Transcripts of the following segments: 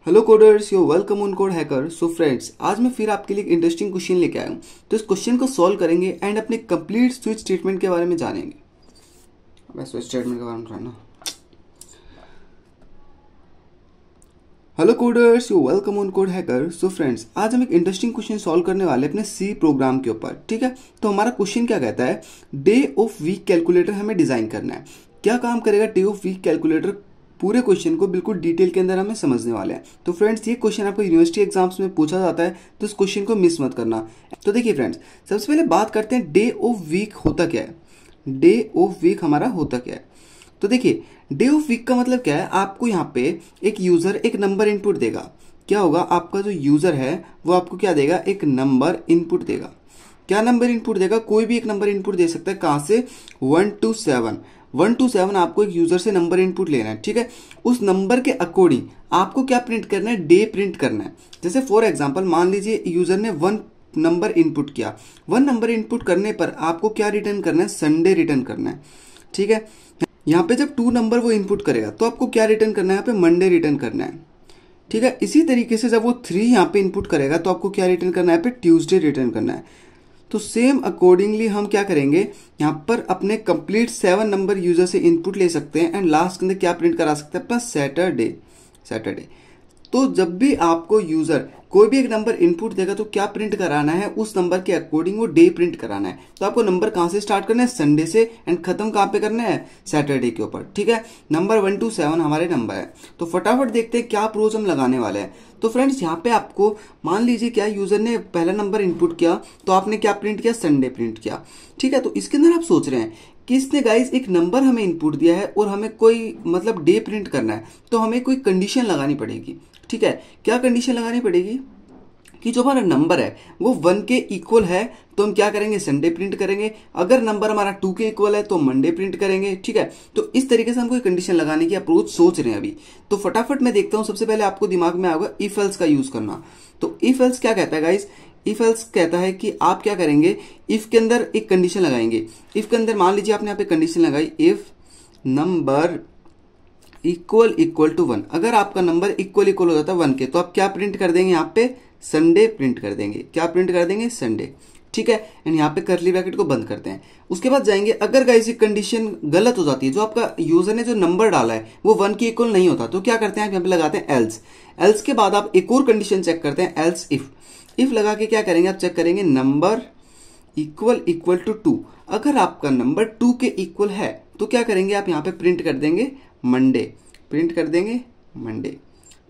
Hello coders, you welcome on code hacker. So friends, आज मैं फिर आपके लिए एक इंटरेस्टिंग क्वेश्चन लेके आया हूँ। तो इस क्वेश्चन को सॉल्व करेंगे एंड अपने कंप्लीट स्विच स्टेटमेंट के बारे में जानेंगे। मैं स्विच स्टेटमेंट के बारे में जानना। Hello coders, you welcome on code hacker. So friends, आज हम एक इंटरेस्टिंग क्वेश्चन सॉल्व करने वाले अपने सी प्रोग्राम के ऊपर। ठीक है, तो हमारा क्वेश्चन क्या कहता है, डे ऑफ वीक कैलकुलेटर हमें डिजाइन करना है। क्या काम करेगा डे ऑफ वीक कैलकुलेटर? पूरे क्वेश्चन को बिल्कुल डिटेल के अंदर हमें समझने वाले हैं। तो फ्रेंड्स, ये क्वेश्चन आपको यूनिवर्सिटी एग्जाम्स में पूछा जाता है, तो इस क्वेश्चन को मिस मत करना। तो देखिए फ्रेंड्स, सबसे पहले बात करते हैं डे ऑफ वीक होता क्या है। डे ऑफ वीक हमारा होता क्या है? तो देखिए, डे ऑफ वीक का मतलब क्या है, आपको यहाँ पे एक यूजर एक नंबर इनपुट देगा। क्या होगा, आपका जो यूजर है वो आपको क्या देगा, एक नंबर इनपुट देगा। क्या नंबर इनपुट देगा? कोई भी एक नंबर इनपुट दे सकता है। कहां से? 1 to 7। 1 to 7 आपको एक यूजर से नंबर इनपुट लेना है। ठीक है, उस नंबर के अकॉर्डिंग आपको क्या प्रिंट करना है, डे प्रिंट करना है। जैसे फॉर एग्जांपल मान लीजिए यूजर ने 1 नंबर इनपुट किया। 1 नंबर इनपुट करने पर आपको क्या रिटर्न करना है, संडे रिटर्न करना है। ठीक है, यहाँ पे जब 2 नंबर वो इनपुट करेगा तो आपको क्या रिटर्न करना है, यहाँ पे मंडे रिटर्न करना है। ठीक है, इसी तरीके से जब वो 3 यहाँ पे इनपुट करेगा तो आपको क्या रिटर्न करना है, यहाँ पे ट्यूसडे रिटर्न करना है। तो सेम अकॉर्डिंगली हम क्या करेंगे, यहाँ पर अपने कंप्लीट 7 नंबर यूजर से इनपुट ले सकते हैं एंड लास्ट के अंदर क्या प्रिंट करा सकते हैं, अपना सैटरडे। तो जब भी आपको यूजर कोई भी एक नंबर इनपुट देगा तो क्या प्रिंट कराना है, उस नंबर के अकॉर्डिंग वो डे प्रिंट कराना है। तो आपको नंबर कहां से स्टार्ट करना है, संडे से, एंड खत्म कहां पे करना है, सैटरडे के ऊपर। ठीक है, नंबर 1 to 7 हमारे नंबर है। तो फटाफट देखते हैं क्या अप्रोच हम लगाने वाले हैं। तो फ्रेंड्स, यहाँ पे आपको मान लीजिए क्या यूजर ने पहला नंबर इनपुट किया तो आपने क्या प्रिंट किया, संडे प्रिंट किया। ठीक है, तो इसके अंदर आप सोच रहे हैं कि इसने गाइस एक नंबर हमें इनपुट दिया है और हमें कोई मतलब डे प्रिंट करना है, तो हमें कोई कंडीशन लगानी पड़ेगी। ठीक है, क्या कंडीशन लगानी पड़ेगी कि जो हमारा नंबर है वो 1 के इक्वल है तो हम क्या करेंगे, संडे प्रिंट करेंगे। अगर नंबर हमारा 2 के इक्वल है तो मंडे प्रिंट करेंगे। ठीक है, तो इस तरीके से हम कोई कंडीशन लगाने की अप्रोच सोच रहे हैं अभी। तो फटाफट मैं देखता हूं, सबसे पहले आपको दिमाग में आएगा इफ एल्स का यूज करना। तो इफ एल्स क्या कहता है गाइस, इफ एल्स कहता है कि आप क्या करेंगे, इफ के अंदर एक कंडीशन लगाएंगे। इफ के अंदर मान लीजिए आपने यहाँ पे कंडीशन लगाई, इफ नंबर इक्वल टू 1। अगर आपका नंबर इक्वल हो जाता है 1 के, तो आप क्या प्रिंट कर देंगे, यहाँ पे संडे प्रिंट कर देंगे। क्या प्रिंट कर देंगे, संडे। ठीक है, एंड यहाँ पे कर्ली ब्रैकेट को बंद करते हैं। उसके बाद जाएंगे, अगर गाइस ये कंडीशन गलत हो जाती है, जो आपका यूजर ने जो नंबर डाला है वो 1 के इक्वल नहीं होता, तो क्या करते हैं आप यहाँ पे लगाते हैं एल्स। एल्स के बाद आप एक और कंडीशन चेक करते हैं, एल्स इफ लगा के क्या करेंगे, आप चेक करेंगे नंबर इक्वल टू 2। अगर आपका नंबर 2 के इक्वल है तो क्या करेंगे, आप यहाँ पे प्रिंट कर देंगे मंडे, प्रिंट कर देंगे मंडे।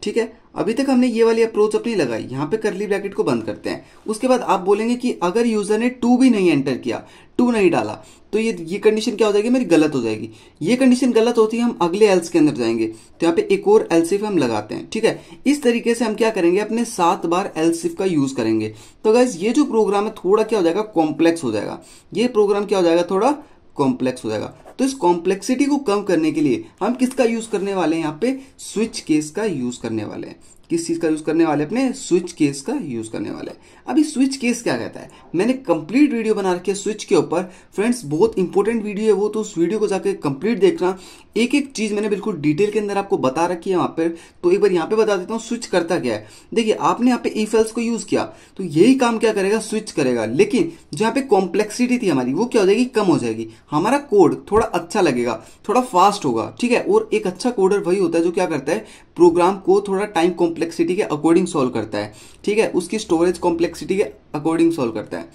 ठीक है, अभी तक हमने ये वाली अप्रोच अपनी लगाई। यहाँ पे कर्ली ब्रैकेट को बंद करते हैं। उसके बाद आप बोलेंगे कि अगर यूजर ने 2 भी नहीं एंटर किया, 2 नहीं डाला, तो ये कंडीशन क्या हो जाएगी, मेरी गलत हो जाएगी। ये कंडीशन गलत होती है, हम अगले एल्स के अंदर जाएंगे, तो यहाँ पे एक और एल्स इफ हम लगाते हैं। ठीक है, इस तरीके से हम क्या करेंगे, अपने 7 बार एल्स इफ का यूज करेंगे। तो गाइस, ये जो प्रोग्राम है थोड़ा क्या हो जाएगा, कॉम्प्लेक्स हो जाएगा। ये प्रोग्राम क्या हो जाएगा, थोड़ा कॉम्प्लेक्स हो जाएगा। तो इस कॉम्प्लेक्सिटी को कम करने के लिए हम किसका यूज करने वाले हैं, यहाँ पे स्विच केस का यूज करने वाले हैं। किस चीज का यूज करने वाले, अपने स्विच केस का यूज करने वाले हैं। अभी स्विच केस क्या कहता है, मैंने कंप्लीट वीडियो बना रखी है स्विच के ऊपर। फ्रेंड्स, बहुत इंपॉर्टेंट वीडियो है वो, तो उस वीडियो को जाकर कंप्लीट देखना। एक एक चीज मैंने बिल्कुल डिटेल के अंदर आपको बता रखी है वहां पर। तो एक बार यहाँ पे बता देता हूँ स्विच करता क्या है। देखिए, आपने यहाँ पे इफ एल्स को यूज किया तो यही काम क्या करेगा, स्विच करेगा। लेकिन जो यहाँ पे कॉम्प्लेक्सिटी थी हमारी, वो क्या हो जाएगी, कम हो जाएगी। हमारा कोड थोड़ा अच्छा लगेगा, थोड़ा फास्ट होगा। ठीक है, और एक अच्छा कोडर वही होता है जो क्या करता है, प्रोग्राम को थोड़ा टाइम कॉम्प्लेक्सिटी के अकॉर्डिंग सॉल्व करता है। ठीक है, उसकी स्टोरेज कॉम्प्लेक्सिटी के अकॉर्डिंग सॉल्व करता है।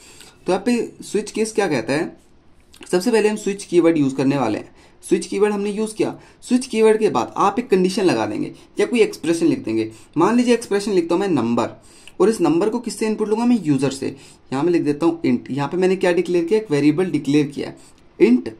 तो यहाँ पे स्विच केस क्या कहता है, सबसे पहले हम स्विच कीवर्ड यूज करने वाले हैं। स्विच कीवर्ड हमने यूज किया। स्विच कीवर्ड के बाद आप एक कंडीशन लगा देंगे या कोई एक्सप्रेशन लिख देंगे। मान लीजिए एक्सप्रेशन लिखता हूं मैं नंबर, और इस नंबर को किससे इनपुट लूंगा, मैं यूजर से। यहां मैं लिख देता हूं इंट। यहां पे मैंने क्या डिक्लेयर किया, एक वेरिएबल डिक्लेयर किया, इंट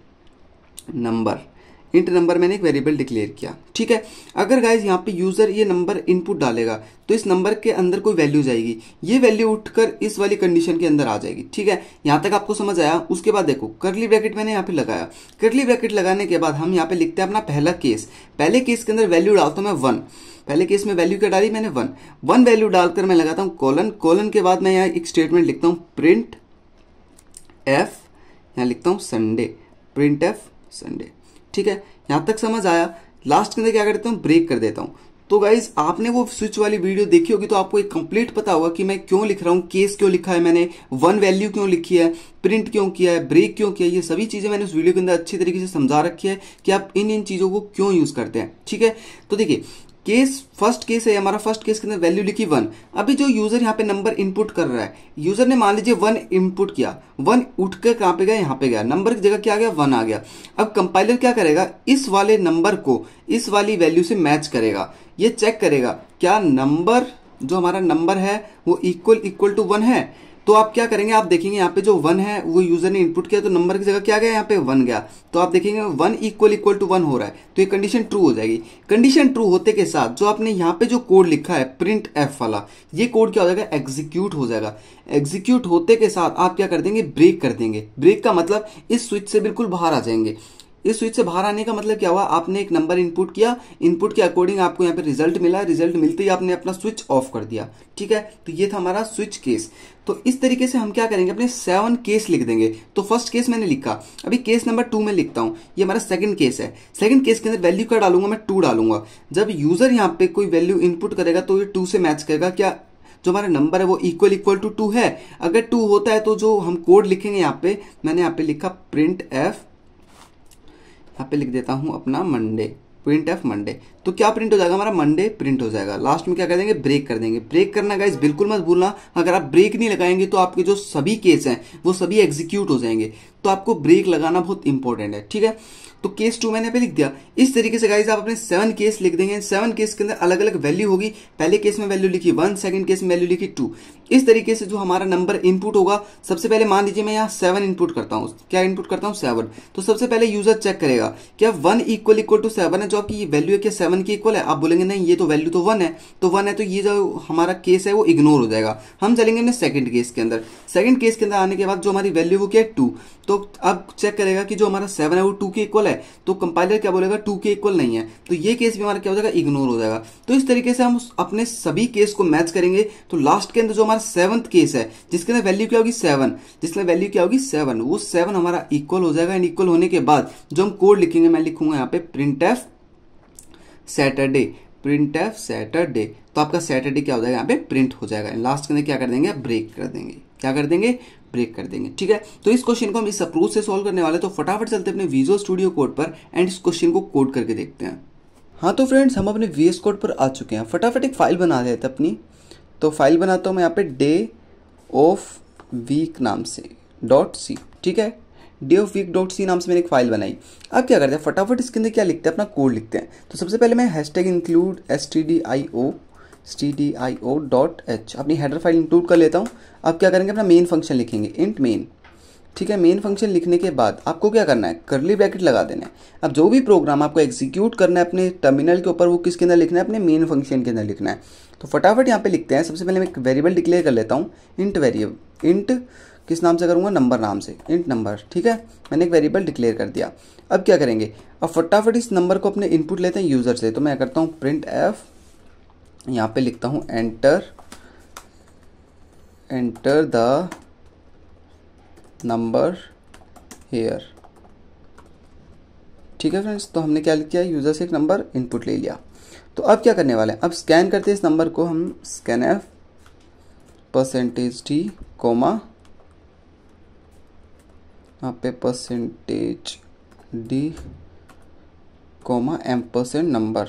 नंबर। इंट नंबर मैंने एक वेरिएबल डिक्लेयर किया। ठीक है, अगर गाइज यहाँ पे यूजर ये नंबर इनपुट डालेगा तो इस नंबर के अंदर कोई वैल्यू जाएगी, ये वैल्यू उठकर इस वाली कंडीशन के अंदर आ जाएगी। ठीक है, यहाँ तक आपको समझ आया। उसके बाद देखो, कर्ली ब्रैकेट मैंने यहाँ पे लगाया। कर्ली ब्रैकेट लगाने के बाद हम यहाँ पे लिखते हैं अपना पहला केस। पहले केस के अंदर वैल्यू डालता हूँ मैं 1। पहले केस में वैल्यू क्या डाली मैंने, 1 वैल्यू डालकर मैं लगाता हूँ कोलन। कोलन के बाद मैं यहाँ एक स्टेटमेंट लिखता हूँ, प्रिंट एफ, यहाँ लिखता हूँ संडे, प्रिंट एफ संडे। ठीक है, यहां तक समझ आया। लास्ट के अंदर क्या कर देता हूं, ब्रेक कर देता हूं। तो गाइज आपने वो स्विच वाली वीडियो देखी होगी तो आपको एक कंप्लीट पता होगा कि मैं क्यों लिख रहा हूँ, केस क्यों लिखा है मैंने, वन वैल्यू क्यों लिखी है, प्रिंट क्यों किया है, ब्रेक क्यों किया है, ये सभी चीजें मैंने उस वीडियो के अंदर अच्छी तरीके से समझा रखी है कि आप इन इन चीजों को क्यों यूज करते हैं। ठीक है, तो देखिए केस, फर्स्ट केस है हमारा, फर्स्ट केस के अंदर वैल्यू लिखी 1। अभी जो यूजर यहाँ पे नंबर इनपुट कर रहा है, यूजर ने मान लीजिए 1 इनपुट किया, 1 उठ कर कहां पे गया, यहाँ पे गया, नंबर की जगह क्या आ गया, 1 आ गया। अब कंपाइलर क्या करेगा, इस वाले नंबर को इस वाली वैल्यू से मैच करेगा, ये चेक करेगा क्या नंबर, जो हमारा नंबर है वो इक्वल टू 1 है। तो आप क्या करेंगे, आप देखेंगे यहाँ पे जो 1 है वो यूजर ने इनपुट किया, तो नंबर की जगह क्या गया, यहाँ पे 1 गया, तो आप देखेंगे 1 इक्वल टू 1 हो रहा है, तो ये कंडीशन ट्रू हो जाएगी। कंडीशन ट्रू होते के साथ जो आपने यहाँ पे जो कोड लिखा है प्रिंट एफ वाला, ये कोड क्या हो जाएगा, एग्जीक्यूट हो जाएगा। एग्जीक्यूट होते के साथ आप क्या कर देंगे, ब्रेक कर देंगे। ब्रेक का मतलब इस स्विच से बिल्कुल बाहर आ जाएंगे। इस स्विच से बाहर आने का मतलब क्या हुआ, आपने एक नंबर इनपुट किया, इनपुट के अकॉर्डिंग आपको यहाँ पे रिजल्ट मिला, रिजल्ट मिलते ही आपने अपना स्विच ऑफ कर दिया। ठीक है, तो ये था हमारा स्विच केस। तो इस तरीके से हम क्या करेंगे, अपने 7 केस लिख देंगे। तो फर्स्ट केस मैंने लिखा, अभी केस नंबर 2 में लिखता हूं, ये हमारा सेकंड केस है। सेकंड केस के अंदर वैल्यू क्या डालूंगा, मैं 2 डालूंगा। जब यूजर यहाँ पे कोई वैल्यू इनपुट करेगा तो ये 2 से मैच करेगा, क्या जो हमारा नंबर है वो इक्वल टू 2 है। अगर 2 होता है तो जो हम कोड लिखेंगे यहाँ पे, मैंने यहाँ पे लिखा प्रिंट एफ, यहाँ पे लिख देता हूं अपना मंडे, प्रिंट एफ मंडे। तो क्या प्रिंट हो जाएगा, हमारा मंडे प्रिंट हो जाएगा। लास्ट में क्या कर देंगे, ब्रेक कर देंगे। ब्रेक करना गाइस बिल्कुल मत भूलना, अगर आप ब्रेक नहीं लगाएंगे तो आपके जो सभी केस हैं वो सभी एग्जीक्यूट हो जाएंगे। तो आपको ब्रेक लगाना बहुत इंपॉर्टेंट है। ठीक है, तो केस 2 मैंने पे लिख दिया। इस तरीके से गाइस आप अपने 7 केस लिख देंगे। 7 केस के अंदर अलग अलग वैल्यू होगी। पहले केस में वैल्यू लिखी 1, सेकंड केस में वैल्यू लिखी 2। इस तरीके से जो हमारा नंबर इनपुट होगा, सबसे पहले मान लीजिए मैं यहाँ 7 इनपुट करता हूँ। क्या इनपुट करता हूँ, 7। तो सबसे पहले यूजर चेक करेगा क्या 1 इक्वल टू 7 है, जो आपकी वैल्यू है क्या 7 की इक्वल है। आप बोलेंगे नहीं ये तो वैल्यू तो 1 है, तो 1 है तो ये जो हमारा केस है वो इग्नोर हो जाएगा। हम चलेंगे अपने सेकंड केस के अंदर। सेकंड केस के अंदर आने के बाद जो हमारी वैल्यू वो क्या है 2। तो अब चेक करेगा कि जो हमारा 7 है वो 2 के इक्वल है, तो कंपाइलर क्या बोलेगा 2 के इक्वल नहीं है, तो ये केस भी हमारा क्या हो जाएगा, इग्नोर हो जाएगा। तो इस तरीके से हम अपने सभी केस को मैच करेंगे। तो लास्ट के अंदर जो हमारा 7th केस है, जिसके अंदर वैल्यू क्या होगी 7, जिसमें वैल्यू क्या होगी 7, वो 7 हमारा इक्वल हो जाएगा। एंड इक्वल होने के बाद जो हम कोड लिखेंगे, मैं लिखूंगा यहाँ पे print F Saturday, print F Saturday. तो आपका सैटरडे क्या हो जाएगा, यहाँ पे प्रिंट हो जाएगा। लास्ट के अंदर क्या कर देंगे, ब्रेक कर देंगे। क्या कर देंगे, ब्रेक कर देंगे। ठीक है, तो इस क्वेश्चन को हम इस अप्रोच से सॉल्व करने वाले, तो फटाफट चलते हैं अपने विजुअल स्टूडियो कोड पर एंड इस क्वेश्चन को कोड करके देखते हैं। हाँ तो फ्रेंड्स, हम अपने VS कोड पर आ चुके हैं। फटाफट एक फाइल बना देते हैं अपनी। तो फाइल बनाता हूँ मैं यहाँ पे डे ऑफ वीक नाम से .c। ठीक है, डे ऑफ वीक .c नाम से मैंने एक फाइल बनाई। अब क्या करते हैं, फटाफट इसके अंदर क्या लिखते हैं, अपना कोड लिखते हैं। तो सबसे पहले मैं हैशटैग इंक्लूड stdio.h अपनी हेडर फाइल इंक्लूड कर लेता हूँ। अब क्या करेंगे, अपना मेन फंक्शन लिखेंगे, इंट मेन। ठीक है, मेन फंक्शन लिखने के बाद आपको क्या करना है, कर्ली ब्रैकेट लगा देना है। अब जो भी प्रोग्राम आपको एग्जीक्यूट करना है अपने टर्मिनल के ऊपर, वो किसके अंदर लिखना है, अपने मेन फंक्शन के अंदर लिखना है। तो फटाफट यहाँ पे लिखते हैं। सबसे पहले मैं एक वेरिएबल डिक्लेयर कर लेता हूँ, इंट वेरिएबल। इंट किस नाम से करूँगा, नंबर नाम से, इंट नंबर। ठीक है, मैंने एक वेरिएबल डिक्लेयर कर दिया। अब क्या करेंगे, अब फटाफट इस नंबर को अपने इनपुट लेते हैं यूज़र से। तो मैं करता हूँ प्रिंट एफ, यहाँ पे लिखता हूँ एंटर द नंबर हेयर। ठीक है फ्रेंड्स, तो हमने क्या किया, यूज़र से एक नंबर इनपुट ले लिया। तो अब क्या करने वाले हैं, अब स्कैन करते हैं इस नंबर को हम, स्कैन एफ %t कोमा, यहाँ पे %d कोमा एम्परसेंड नंबर।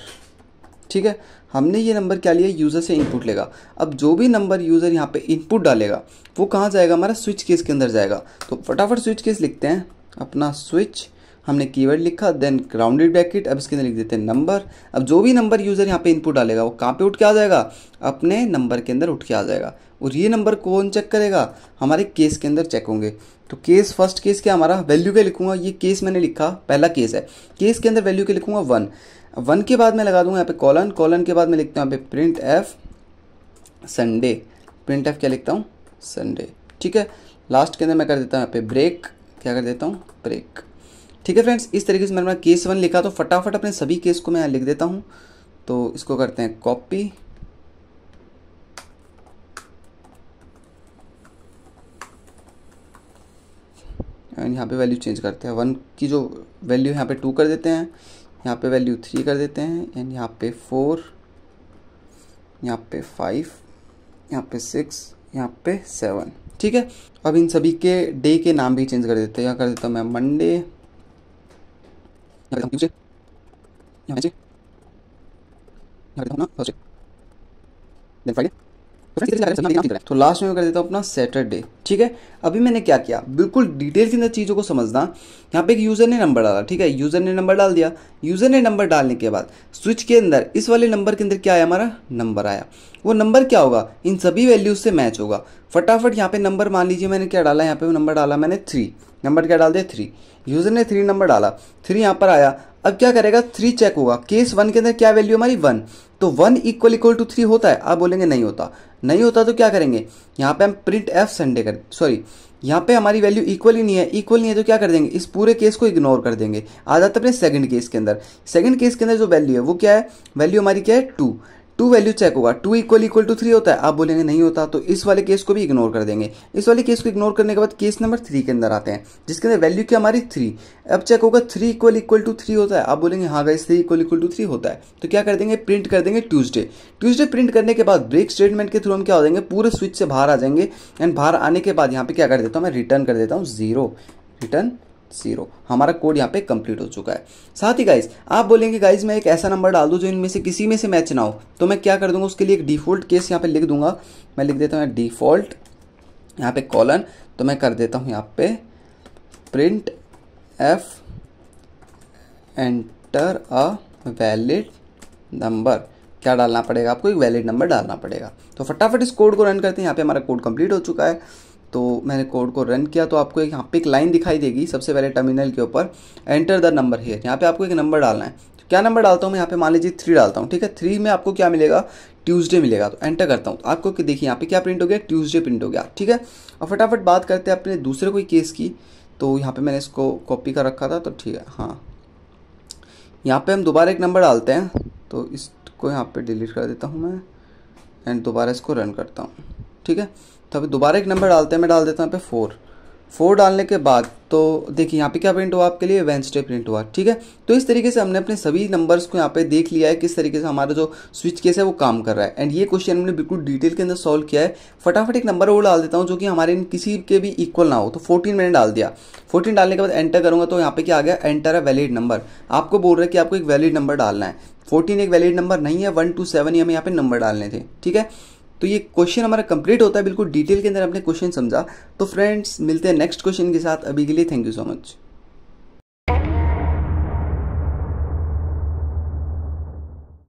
ठीक है, हमने ये नंबर क्या लिया, यूज़र से इनपुट लेगा। अब जो भी नंबर यूज़र यहाँ पे इनपुट डालेगा वो कहाँ जाएगा, हमारा स्विच केस के अंदर जाएगा। तो फटाफट स्विच केस लिखते हैं, अपना स्विच, हमने कीवर्ड लिखा, देन राउंडेड ब्रैकेट, अब इसके अंदर लिख देते हैं नंबर। अब जो भी नंबर यूज़र यहाँ पे इनपुट डालेगा वो कहाँ पे उठ के आ जाएगा, अपने नंबर के अंदर उठ के आ जाएगा। और ये नंबर कौन चेक करेगा, हमारे केस के अंदर चेक होंगे। तो केस, फर्स्ट केस क्या हमारा, वैल्यू क्या लिखूंगा, ये केस मैंने लिखा, पहला केस है। केस के अंदर वैल्यू क्या लिखूंगा 1। 1 के बाद मैं लगा दूंगा यहाँ पे कॉलन, कॉलन के बाद मैं लिखता हूँ यहाँ पे print F Sunday, print F क्या लिखता हूँ, संडे। ठीक है, लास्ट के अंदर मैं कर देता हूँ यहाँ पे ब्रेक, क्या कर देता हूँ, ब्रेक। ठीक है फ्रेंड्स, इस तरीके से मैंने केस 1 लिखा। तो फटाफट अपने सभी केस को मैं यहाँ लिख देता हूँ। तो इसको करते हैं कॉपी, एंड यहाँ पे वैल्यू चेंज करते हैं। 1 की जो वैल्यू यहाँ पे 2 कर देते हैं, यहाँ पे वैल्यू 3 कर देते हैं, एंड यहाँ पे 4 यहाँ पे 5, यहाँ पे 6, यहाँ पे 7, ठीक है। अब इन सभी के डे के नाम भी चेंज कर देते हैं। यहाँ कर देता हूँ मैं मंडे, ट्यूसडे, यहाँ पे कर देता हूँ ना थर्सडे, देन फ्राइडे। तो लास्ट में मैं कर देता हूँ अपना सैटरडे, ठीक है। अभी मैंने क्या किया, बिल्कुल डिटेल के अंदर चीज़ों को समझना। यहाँ पे एक यूज़र ने नंबर डाला, ठीक है, यूज़र ने नंबर डाल दिया। यूज़र ने नंबर डालने के बाद स्विच के अंदर इस वाले नंबर के अंदर क्या आया, हमारा नंबर आया। वो नंबर क्या होगा, इन सभी वैल्यूज से मैच होगा। फटाफट यहाँ पे नंबर मान लीजिए मैंने क्या डाला, यहाँ पे वो नंबर डाला मैंने 3, नंबर क्या डाल दिया 3, यूज़र ने 3 नंबर डाला, 3 यहाँ पर आया। अब क्या करेगा, 3 चेक होगा, केस 1 के अंदर क्या वैल्यू हमारी 1, तो 1 इक्वल टू 3 होता है। आप बोलेंगे नहीं होता, नहीं होता तो क्या करेंगे, यहाँ पे हम प्रिंट एफ संडे कर, सॉरी यहाँ पे हमारी वैल्यू इक्वल ही नहीं है, इक्वल नहीं है तो क्या कर देंगे, इस पूरे केस को इग्नोर कर देंगे। आ जाता है अपने सेकंड केस के अंदर। सेकंड केस के अंदर जो वैल्यू है वो क्या है, वैल्यू हमारी क्या है 2, 2 वैल्यू चेक होगा, 2 इक्वल टू 3 होता है। आप बोलेंगे नहीं होता, तो इस वाले केस को भी इग्नोर कर देंगे। इस वाले केस को इग्नोर करने के बाद केस नंबर 3 के अंदर आते हैं, जिसके अंदर वैल्यू क्या हमारी 3। अब चेक होगा 3 इक्वल टू 3 होता है। आप बोलेंगे हाँ गाइस 3 इक्वल टू 3 होता है, तो क्या कर देंगे, प्रिंट कर देंगे ट्यूसडे। ट्यूसडे प्रिंट करने के बाद ब्रेक स्टेटमेंट के थ्रू हम क्या हो जाएंगे, पूरे स्विच से बाहर आ जाएंगे। एंड बाहर आने के बाद यहाँ पे क्या कर देता हूँ मैं, रिटर्न कर देता हूँ 0, रिटर्न 0। हमारा कोड यहाँ पे कंप्लीट हो चुका है। साथ ही गाइज आप बोलेंगे गाइज मैं एक ऐसा नंबर डाल दूं जो इनमें से किसी में से मैच ना हो, तो मैं क्या कर दूंगा, उसके लिए एक डिफॉल्ट केस यहाँ पे लिख दूंगा। मैं लिख देता हूँ डिफॉल्ट, यहाँ पे कॉलन, तो मैं कर देता हूँ यहाँ पे print F enter a valid number. क्या डालना पड़ेगा आपको, एक वैलिड नंबर डालना पड़ेगा। तो फटाफट इस कोड को रन करते हैं। यहाँ पे हमारा कोड कंप्लीट हो चुका है। तो मैंने कोड को रन किया तो आपको यहाँ पे एक लाइन दिखाई देगी सबसे पहले टर्मिनल के ऊपर, एंटर द नंबर हियर। यहाँ पे आपको एक नंबर डालना है। तो क्या नंबर डालता हूँ मैं, यहाँ पे मान लीजिए 3 डालता हूँ, ठीक है। 3 में आपको क्या मिलेगा, ट्यूसडे मिलेगा। तो एंटर करता हूँ, आपको देखिए यहाँ पे क्या प्रिंट हो गया, ट्यूसडे प्रिंट हो गया, ठीक है। और फटाफट बात करते हैं अपने दूसरे कोई केस की। तो यहाँ पे मैंने इसको कॉपी कर रखा था, तो ठीक है, हाँ यहाँ पे हम दोबारा एक नंबर डालते हैं। तो इसको यहाँ पे डिलीट कर देता हूँ मैं, एंड दोबारा इसको रन करता हूँ, ठीक है। तो अभी दोबारा एक नंबर डालते हैं, मैं डाल देता हूँ यहाँ पे 4 डालने के बाद तो देखिए यहाँ पे क्या प्रिंट हुआ आपके लिए, वेडनेसडे प्रिंट हुआ, ठीक है। तो इस तरीके से हमने अपने सभी नंबर्स को यहाँ पे देख लिया है किस तरीके से हमारा जो स्विच केस है वो काम कर रहा है। एंड ये क्वेश्चन हमने बिल्कुल डिटेल के अंदर सॉल्व किया है। फटाफट एक नंबर और डाल देता हूँ जो कि हमारे किसी के भी इक्वल ना हो। तो 14 मैंने डाल दिया। 14 डालने के बाद एंटर करूंगा तो यहाँ पे क्या आ गया, एंटर अ वैलिड नंबर। आपको बोल रहा है कि आपको एक वैलिड नंबर डालना है। 14 एक वैलिड नंबर नहीं है, 1 to 7 ही हमें यहाँ पे नंबर डालने थे, ठीक है। तो ये क्वेश्चन हमारा कंप्लीट होता है, बिल्कुल डिटेल के अंदर हमने क्वेश्चन समझा। तो फ्रेंड्स मिलते हैं नेक्स्ट क्वेश्चन के साथ, अभी के लिए थैंक यू सो मच।